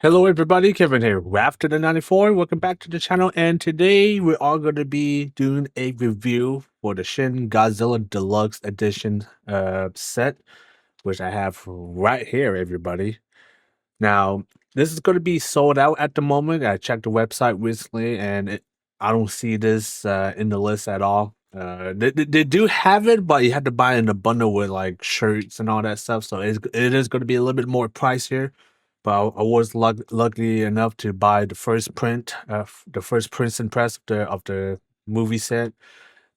Hello everybody, Kevin here, Rafter the 94. Welcome back to the channel, and today we're all going to be doing a review for the Shin Godzilla Deluxe Edition set, which I have right here, everybody. Now, this is going to be sold out at the moment. I checked the website recently, and I don't see this in the list at all. They do have it, but you have to buy it in a bundle with like shirts and all that stuff. So it is going to be a little bit more pricier. But I was lucky enough to buy the first print, the first print and press of the movie set.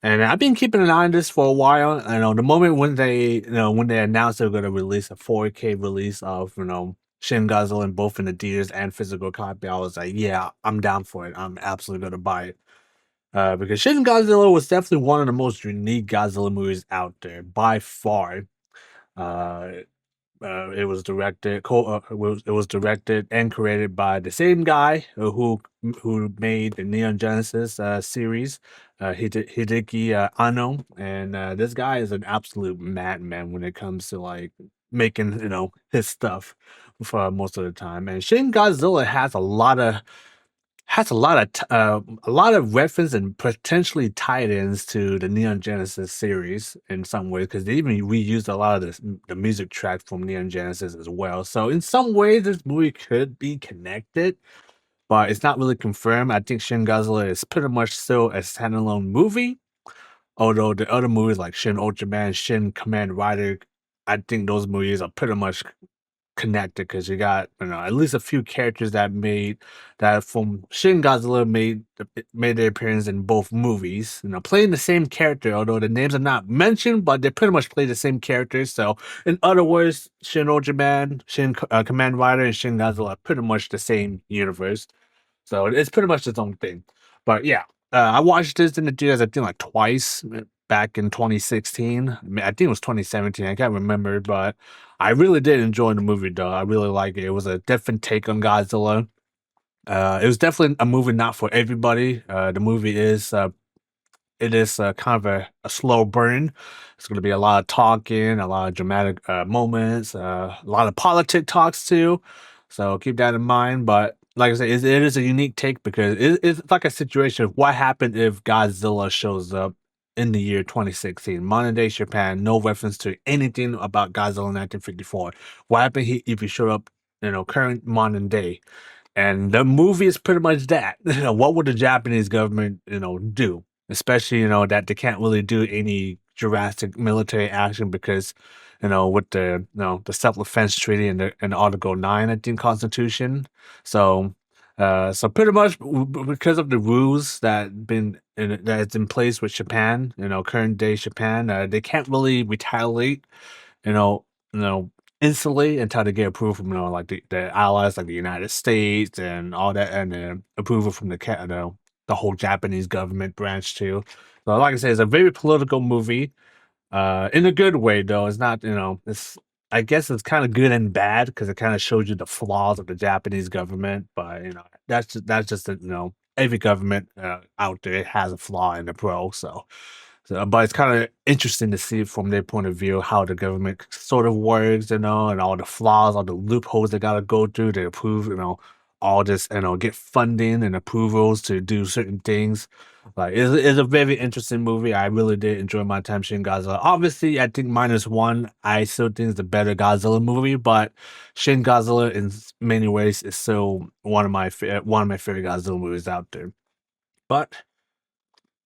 And I've been keeping an eye on this for a while. I know the moment when they announced they were going to release a 4K release of Shin Godzilla in both in the theaters and physical copy, I was like, yeah, I'm down for it. I'm absolutely going to buy it. Because Shin Godzilla was definitely one of the most unique Godzilla movies out there by far. Uh, it was directed and created by the same guy who made the Neon Genesis series, Hideaki Anno, and this guy is an absolute madman when it comes to like making his stuff for most of the time. And Shin Godzilla has a lot of reference and potentially tie-ins to the Neon Genesis series in some ways, because they even reused a lot of the music track from Neon Genesis as well. So in some ways, this movie could be connected, but it's not really confirmed. I think Shin Godzilla is pretty much still a standalone movie, although the other movies like Shin Ultraman, Shin Command Rider, I think those movies are pretty much connected because you got at least a few characters that from Shin Godzilla made their appearance in both movies. Playing the same character, although the names are not mentioned, but they pretty much play the same characters. So, in other words, Shin Ultraman, Shin Command Rider, and Shin Godzilla are pretty much the same universe. So it's pretty much its own thing. But yeah, I watched this in the theaters, I think like twice back in 2016. I think it was 2017. I can't remember, but I really did enjoy the movie though. I really like it. It was a different take on Godzilla. It was definitely a movie not for everybody. The movie is kind of a slow burn. It's going to be a lot of talking, a lot of dramatic moments, a lot of politic talks too. So keep that in mind. But like I said, it is a unique take because it's like a situation of what happened if Godzilla shows up in the year 2016, modern day Japan, no reference to anything about Godzilla 1954. What happened if he showed up, current modern day? And the movie is pretty much that. What would the Japanese government, do? Especially, that they can't really do any drastic military action because, with the self-defense treaty and Article 9, I think, Constitution. So, so pretty much because of the rules that's in place with Japan, current day Japan, they can't really retaliate, you know, you know, instantly until they get approval from like the allies like the United States and all that, and approval from the whole Japanese government branch too. So like I say, it's a very political movie, in a good way though. It's not, it's I guess it's kind of good and bad because it kind of shows you the flaws of the Japanese government, but that's just every government out there has a flaw and a pro. But it's kind of interesting to see from their point of view how the government sort of works, and all the flaws, all the loopholes they gotta go through to approve, all this, get funding and approvals to do certain things. Like it's a very interesting movie. I really did enjoy my time seeing Godzilla. Obviously, I think minus one, I still think is the better Godzilla movie, but Shin Godzilla in many ways is still one of my favorite Godzilla movies out there. But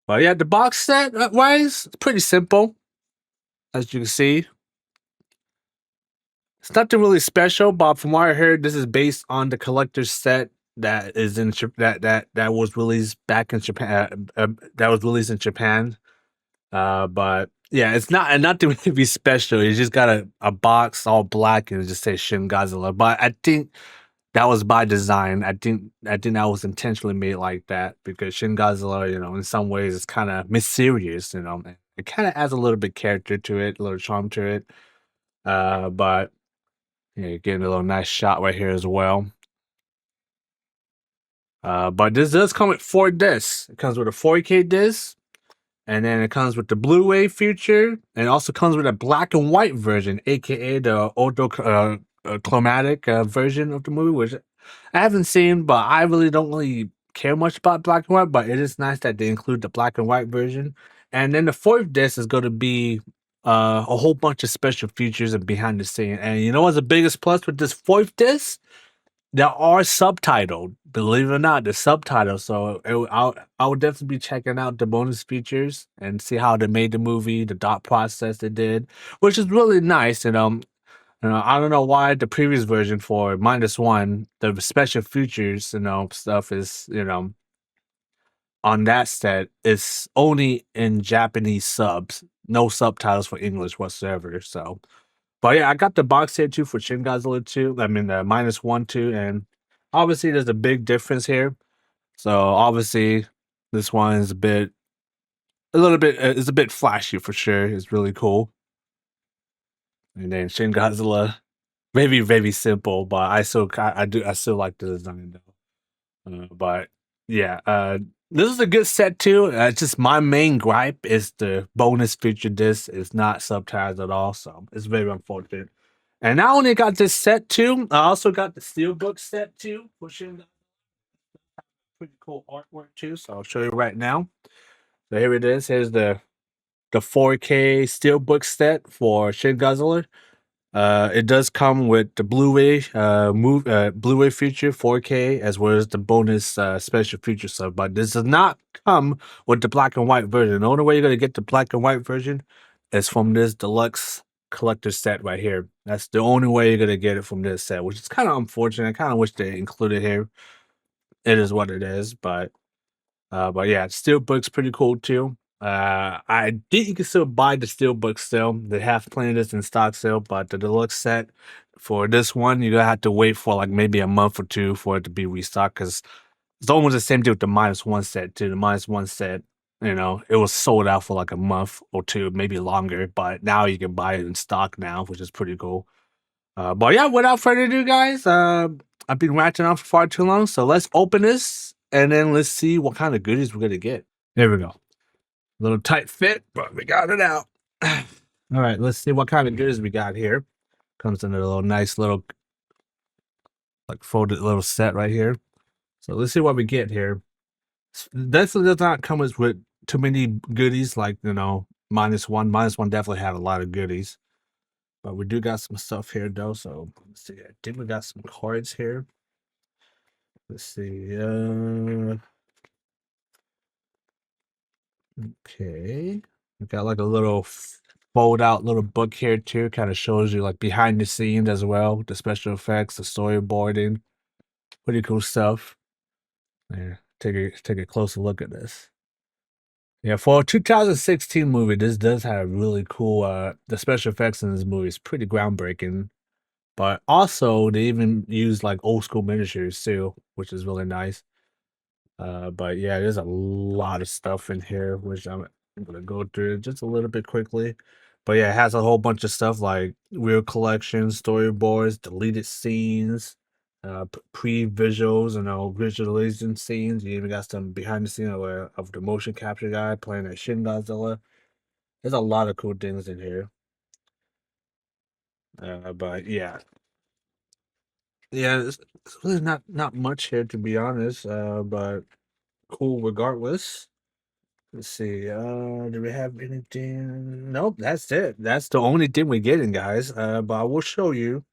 but yeah, the box set wise, it's pretty simple. As you can see, it's nothing really special. But from what I heard, this is based on the collector's set that is in that was released back in Japan. That was released in Japan. But yeah, it's nothing really special. You just got a box all black and it just says Shin Godzilla. But I think that was by design. I think that was intentionally made like that because Shin Godzilla, in some ways, is kind of mysterious. It kind of adds a little bit character to it, a little charm to it. But yeah, you're getting a little nice shot right here as well. But this does come with 4 discs. It comes with a 4K disc, and then it comes with the Blu-ray feature, and it also comes with a black and white version, aka the chromatic version of the movie, which I haven't seen, but I really don't really care much about black and white. But it is nice that they include the black and white version. And then the fourth disc is going to be a whole bunch of special features and behind the scene. And you know what's the biggest plus with this fourth disc? There are subtitled, believe it or not, the subtitles. So I would definitely be checking out the bonus features and see how they made the movie, the thought process they did, which is really nice. I don't know why the previous version for -1, the special features, stuff is, on that set is only in Japanese subs, no subtitles for English whatsoever. So, but yeah, I got the box set too for Shin Godzilla 2. I mean, the -1, 2, and obviously there's a big difference here. So obviously, this one is a little bit, it's a bit flashy for sure. It's really cool. And then Shin Godzilla, very very simple, but I still like the design though. But yeah, this is a good set too. Just my main gripe is the bonus feature disc is not subtitled at all, so it's very unfortunate. And I only got this set too. I also got the steelbook set too, which is pretty cool artwork too. So I'll show you right now. So here it is. Here's the 4K steelbook set for Shin Godzilla. It does come with the Blu-ray Blu-ray feature 4K as well as the bonus special feature stuff, but this does not come with the black and white version. The only way you're gonna get the black and white version is from this deluxe collector set right here. That's the only way you're gonna get it from this set, which is kind of unfortunate. I kind of wish they included here. It is what it is, but yeah, Steelbook's pretty cool too. I think you can still buy the Steelbook still. They have plenty of this in stock still, but the deluxe set for this one, you're gonna have to wait for like maybe a month or two for it to be restocked because it's almost the same thing with the -1 set too. The -1 set, it was sold out for like a month or two, maybe longer, but now you can buy it in stock now, which is pretty cool. But yeah, without further ado, guys, I've been ranting on for far too long, so let's open this and then let's see what kind of goodies we're gonna get. There we go. A little tight fit, but we got it out. All right, let's see what kind of goodies we got here. Comes in a little nice little like folded little set right here. So let's see what we get here. Definitely does not come with too many goodies like -1. -1 definitely had a lot of goodies. But we do got some stuff here though. So let's see. I think we got some cards here. Let's see. Okay. We got like a little fold out little book here too. Kind of shows you like behind the scenes as well, the special effects, the storyboarding. Pretty cool stuff. Yeah, take a closer look at this. Yeah, for a 2016 movie, this does have really cool the special effects in this movie is pretty groundbreaking. But also they even use like old school miniatures too, which is really nice. But yeah, there's a lot of stuff in here, which I'm gonna go through just a little bit quickly. But yeah, it has a whole bunch of stuff like real collections, storyboards, deleted scenes, pre-visuals, visualization scenes. You even got some behind the scene of the motion capture guy playing at Shin Godzilla. There's a lot of cool things in here. But yeah, it's really not much here to be honest. But cool regardless. Let's see. Do we have anything? Nope, that's it. That's the only thing we're getting, guys. But I will show you.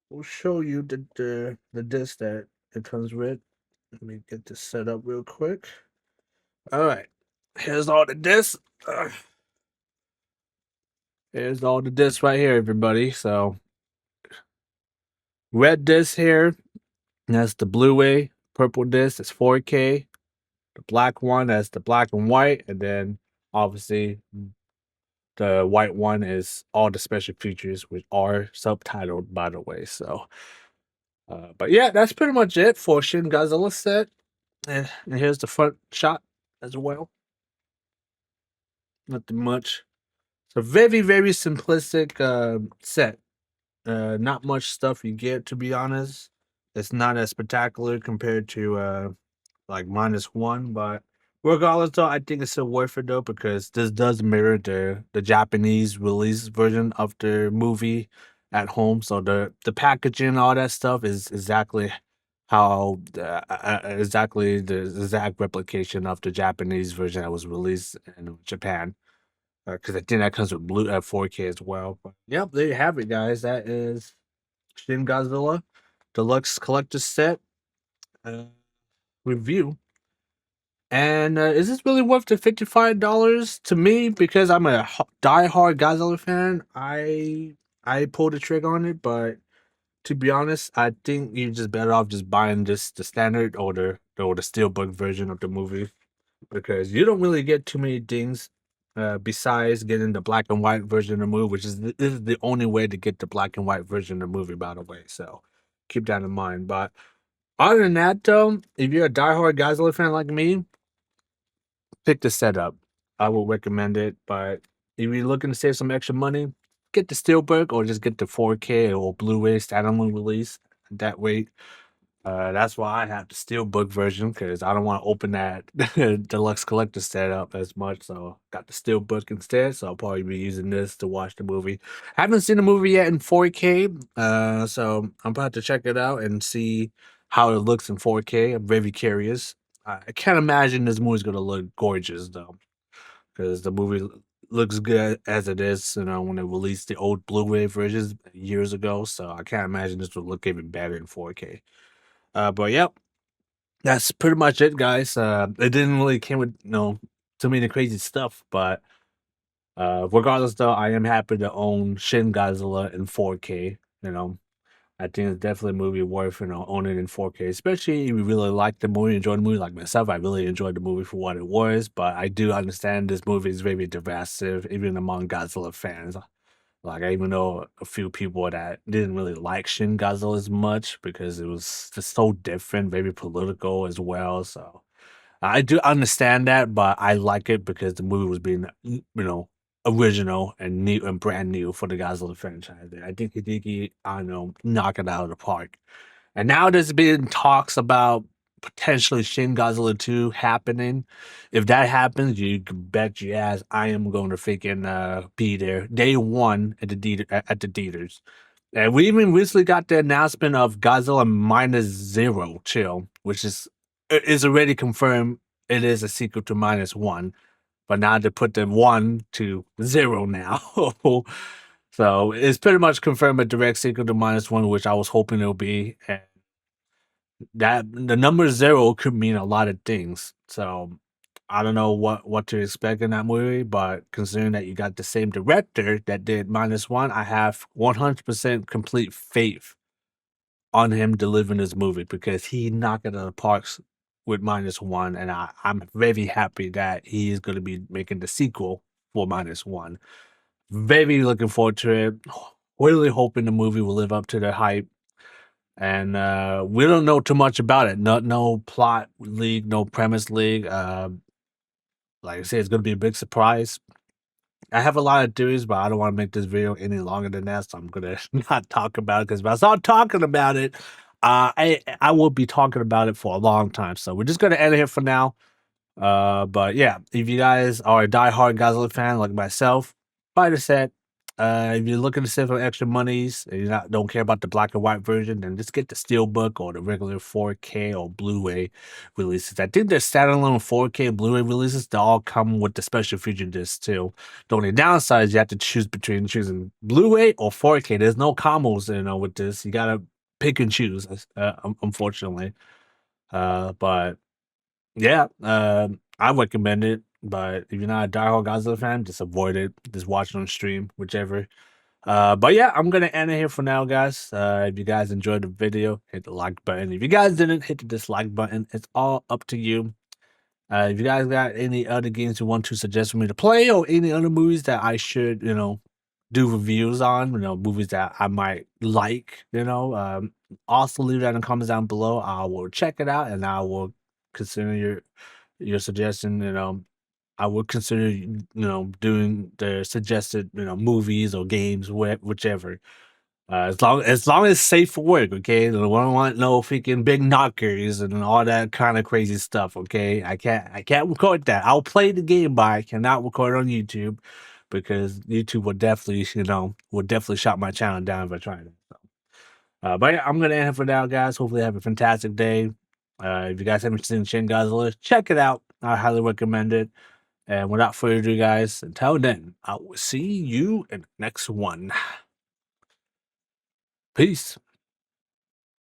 We'll show you the disc that it comes with. Let me get this set up real quick. All right. Here's all the discs. Here's all the discs right here, everybody. So red disc here. That's the Blu-ray. Purple disc is 4K. The black one, that's the black and white, and then obviously the white one is all the special features, which are subtitled, by the way. So, but yeah, that's pretty much it for Shin Godzilla set. And here's the front shot as well. Nothing much. It's a very, very simplistic set. Not much stuff you get, to be honest. It's not as spectacular compared to like -1, but regardless though, I think it's still worth it though because this does mirror the Japanese release version of the movie at home. So the packaging, all that stuff is exactly how exactly the exact replication of the Japanese version that was released in Japan. Because I think that comes with 4K as well. But yep, there you have it, guys. That is Shin Godzilla Deluxe Collector's Set uh, review. And is this really worth the $55 to me? Because I'm a diehard Godzilla fan. I pulled the trigger on it, but to be honest, I think you're just better off just buying just the standard or the steelbook version of the movie because you don't really get too many things besides getting the black and white version of the movie, which is this is the only way to get the black and white version of the movie, by the way. So keep that in mind. But other than that, though, if you're a diehard Godzilla fan like me, pick the setup. I would recommend it. But if you're looking to save some extra money, get the steelbook or just get the 4K or Blu-ray standalone release. That way, that's why I have the steelbook version because I don't want to open that deluxe collector setup as much. So got the steelbook instead. So I'll probably be using this to watch the movie. Haven't seen the movie yet in 4K, so I'm about to check it out and see how it looks in 4K. I'm very curious. I can't imagine this movie's gonna look gorgeous though, because the movie looks good as it is. You know, when they released the old Blu-ray versions years ago, so I can't imagine this would look even better in 4K. But yep, that's pretty much it, guys. It didn't really came with too many crazy stuff, but regardless, though, I am happy to own Shin Godzilla in 4K. You know, I think it's definitely a movie worth owning in 4K, especially if you really like the movie, enjoy the movie. Like myself, I really enjoyed the movie for what it was, but I do understand this movie is very divisive, even among Godzilla fans. Like I even know a few people that didn't really like Shin Godzilla as much because it was just so different, very political as well. So I do understand that, but I like it because the movie was being, original and new and brand new for the Godzilla franchise. I think Hideaki Anno knocked it out of the park. And now there's been talks about potentially Shin Godzilla 2 happening. If that happens, you can bet your ass I am going to freaking be there day one at the theaters. And we even recently got the announcement of Godzilla Minus Zero chill, which is already confirmed it is a sequel to Minus One. But now they put the one to zero now. So it's pretty much confirmed a direct sequel to Minus One, which I was hoping it'll be. And that the number zero could mean a lot of things. So I don't know what to expect in that movie, but considering that you got the same director that did Minus One, I have 100% complete faith on him delivering this movie because he knocked it out of the parks with Minus One, and I'm very happy that he is going to be making the sequel for Minus One. Very looking forward to it. Really hoping the movie will live up to the hype. And we don't know too much about it. No plot leak, no premise leak. Like I said, it's gonna be a big surprise. I have a lot of theories, but I don't want to make this video any longer than that, so I'm gonna not talk about it because if I start talking about it, I will be talking about it for a long time. So we're just gonna end it here for now. But yeah, if you guys are a diehard Godzilla fan like myself, buy the set. If you're looking to save some extra monies and don't care about the black and white version, then just get the steelbook or the regular 4K or Blu-ray releases. I think there's standalone 4K Blu-ray releases that all come with the special feature disc too. The only downside is you have to choose between choosing Blu-ray or 4K. There's no combos, with this. You gotta pick and choose, unfortunately. But yeah, I recommend it, but if you're not a diehard Godzilla fan, just avoid it. Just watch it on stream, whichever. But yeah, I'm gonna end it here for now, guys. If you guys enjoyed the video, hit the like button. If you guys didn't, hit the dislike button. It's all up to you. If you guys got any other games you want to suggest for me to play, or any other movies that I should, do reviews on, movies that I might like, also leave that in the comments down below. I will check it out and I will consider your suggestion. I would consider doing the suggested movies or games, whichever. As long as it's safe for work, okay? I don't want no freaking big knockers and all that kind of crazy stuff, okay? I can't record that. I'll play the game, but I cannot record on YouTube because YouTube would definitely, would definitely shut my channel down if I tried it. So, but yeah, I'm gonna end it for now, guys. Hopefully, have a fantastic day. If you guys haven't seen Shin Godzilla, check it out. I highly recommend it. And without further ado, guys, until then, I will see you in the next one. Peace.